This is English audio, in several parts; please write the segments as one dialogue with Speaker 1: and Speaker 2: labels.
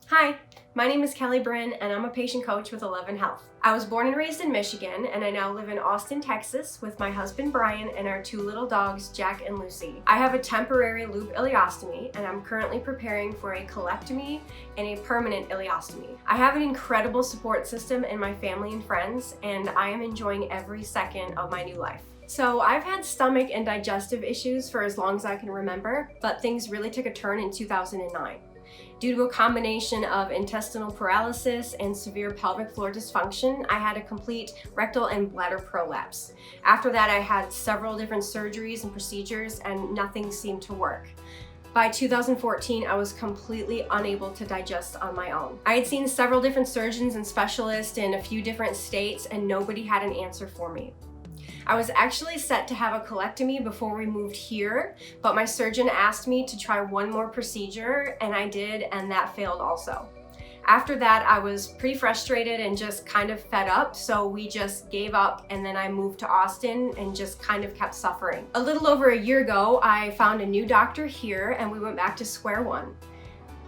Speaker 1: Hi, my name is Brynn, and I'm a patient coach with 11 Health. I was born and raised in Michigan, and I now live in Austin, Texas with my husband Bryan and our two little dogs, Jack and Lucy. I have a temporary loop ileostomy, and I'm currently preparing for a colectomy and a permanent ileostomy. I have an incredible support system in my family and friends, and I am enjoying every second of my new life. So I've had stomach and digestive issues for as long as I can remember, but things really took a turn in 2009. Due to a combination of intestinal paralysis and severe pelvic floor dysfunction, I had a complete rectal and bladder prolapse. After that, I had several different surgeries and procedures, and nothing seemed to work. By 2014, I was completely unable to digest on my own. I had seen several different surgeons and specialists in a few different states, and nobody had an answer for me. I was actually set to have a colectomy before we moved here, but my surgeon asked me to try one more procedure, and I did, and that failed also. After that, I was pretty frustrated and just kind of fed up, so we just gave up, and then I moved to Austin and just kind of kept suffering. A little over a year ago, I found a new doctor here, and we went back to square one.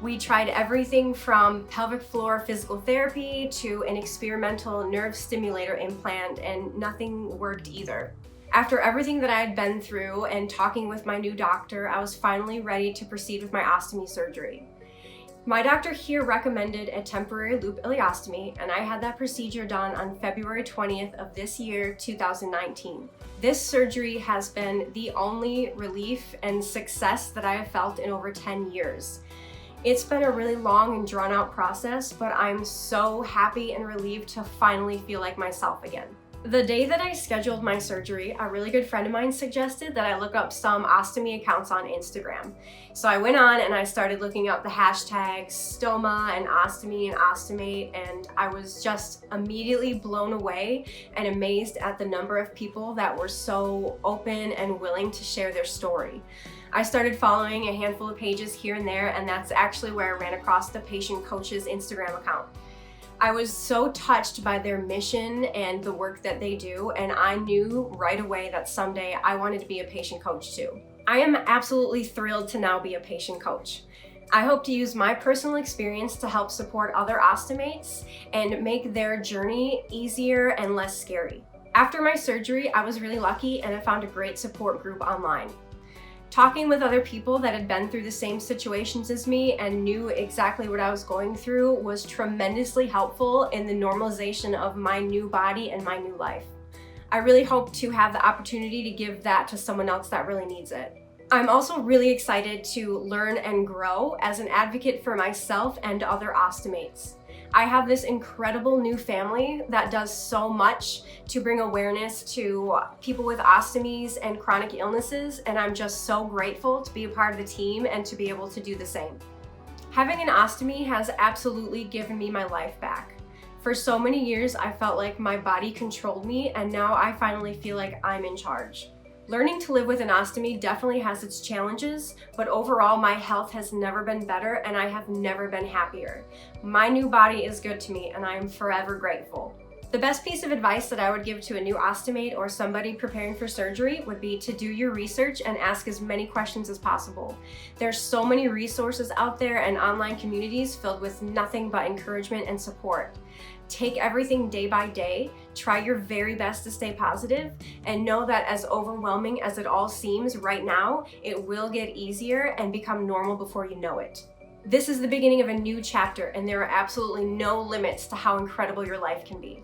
Speaker 1: We tried everything from pelvic floor physical therapy to an experimental nerve stimulator implant, and nothing worked either. After everything that I had been through and talking with my new doctor, I was finally ready to proceed with my ostomy surgery. My doctor here recommended a temporary loop ileostomy, and I had that procedure done on February 20th of this year, 2019. This surgery has been the only relief and success that I have felt in over 10 years. It's been a really long and drawn out process, but I'm so happy and relieved to finally feel like myself again. The day that I scheduled my surgery, a really good friend of mine suggested that I look up some ostomy accounts on Instagram. So I went on and I started looking up the hashtags stoma and ostomy and ostomate, and I was just immediately blown away and amazed at the number of people that were so open and willing to share their story. I started following a handful of pages here and there, and that's actually where I ran across the Patient Coach's Instagram account. I was so touched by their mission and the work that they do, and I knew right away that someday I wanted to be a patient coach too. I am absolutely thrilled to now be a patient coach. I hope to use my personal experience to help support other ostomates and make their journey easier and less scary. After my surgery, I was really lucky and I found a great support group online. Talking with other people that had been through the same situations as me and knew exactly what I was going through was tremendously helpful in the normalization of my new body and my new life. I really hope to have the opportunity to give that to someone else that really needs it. I'm also really excited to learn and grow as an advocate for myself and other ostomates. I have this incredible new family that does so much to bring awareness to people with ostomies and chronic illnesses, and I'm just so grateful to be a part of the team and to be able to do the same. Having an ostomy has absolutely given me my life back. For so many years, I felt like my body controlled me, and now I finally feel like I'm in charge. Learning to live with an ostomy definitely has its challenges, but overall my health has never been better and I have never been happier. My new body is good to me and I am forever grateful. The best piece of advice that I would give to a new ostomate or somebody preparing for surgery would be to do your research and ask as many questions as possible. There's so many resources out there and online communities filled with nothing but encouragement and support. Take everything day by day, try your very best to stay positive, and know that as overwhelming as it all seems right now, it will get easier and become normal before you know it. This is the beginning of a new chapter, and there are absolutely no limits to how incredible your life can be.